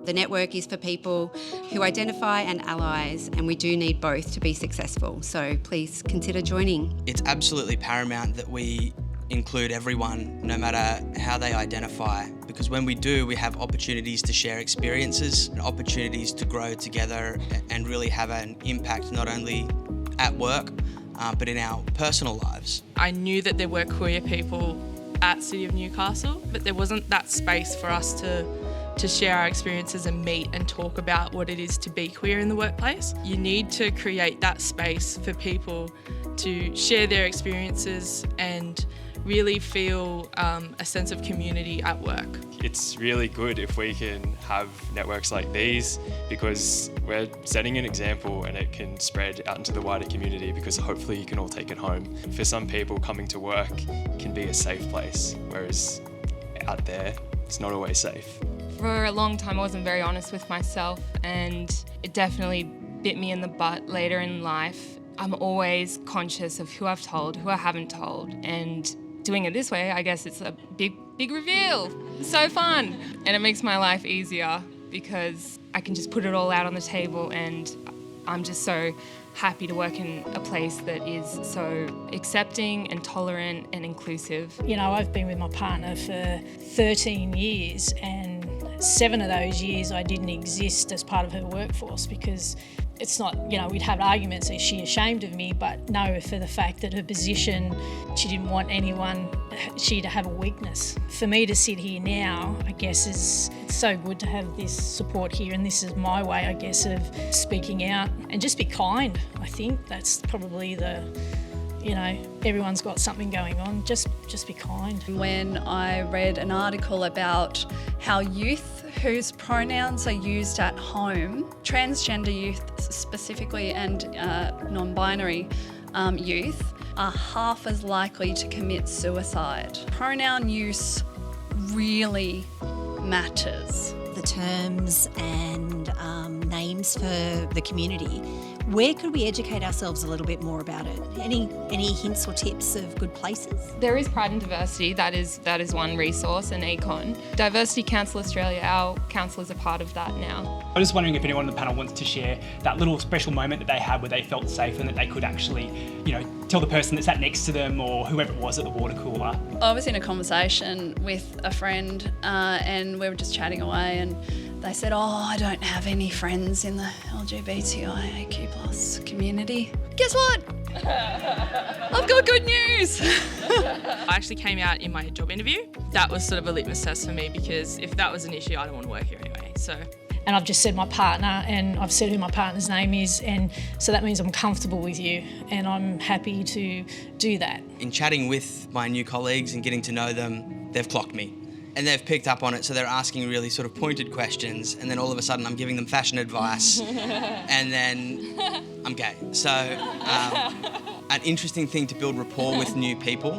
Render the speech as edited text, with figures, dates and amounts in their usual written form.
The network is for people who identify and allies, and we do need both to be successful. So please consider joining. It's absolutely paramount that we include everyone, no matter how they identify, because when we do, we have opportunities to share experiences and opportunities to grow together and really have an impact not only at work, but in our personal lives. I knew that there were queer people at City of Newcastle, but there wasn't that space for us to share our experiences and meet and talk about what it is to be queer in the workplace. You need to create that space for people to share their experiences and really feel a sense of community at work. It's really good if we can have networks like these, because we're setting an example and it can spread out into the wider community, because hopefully you can all take it home. For some people, coming to work can be a safe place, whereas out there it's not always safe. For a long time I wasn't very honest with myself, and it definitely bit me in the butt later in life. I'm always conscious of who I've told, who I haven't told, and doing it this way, I guess it's a big reveal. It's so fun. And it makes my life easier because I can just put it all out on the table, and I'm just so happy to work in a place that is so accepting and tolerant and inclusive. You know, I've been with my partner for 13 years, and 7 of those years I didn't exist as part of her workforce, because it's not, you know, we'd have arguments, is she ashamed of me? But no, for the fact that her position, she didn't want she to have a weakness. For me to sit here now, I guess it's so good to have this support here, and this is my way, I guess, of speaking out and just be kind. I think that's probably everyone's got something going on, just be kind. When I read an article about how youth whose pronouns are used at home, transgender youth specifically and non-binary youth, are half as likely to commit suicide. Pronoun use really matters. The terms and names for the community. Where could we educate ourselves a little bit more about it? Any hints or tips of good places? There is Pride and Diversity, that is one resource, and Econ. Diversity Council Australia, our council is a part of that now. I'm just wondering if anyone on the panel wants to share that little special moment that they had where they felt safe and that they could actually, tell the person that sat next to them or whoever it was at the water cooler. I was in a conversation with a friend and we were just chatting away, and they said, I don't have any friends in the LGBTIQ plus community. Guess what? I've got good news. I actually came out in my job interview. That was sort of a litmus test for me, because if that was an issue, I don't want to work here anyway. And I've just said my partner, and I've said who my partner's name is, and so that means I'm comfortable with you, and I'm happy to do that. In chatting with my new colleagues and getting to know them, they've clocked me. And they've picked up on it, so they're asking really sort of pointed questions, and then all of a sudden I'm giving them fashion advice, and then I'm gay. So an interesting thing to build rapport with new people.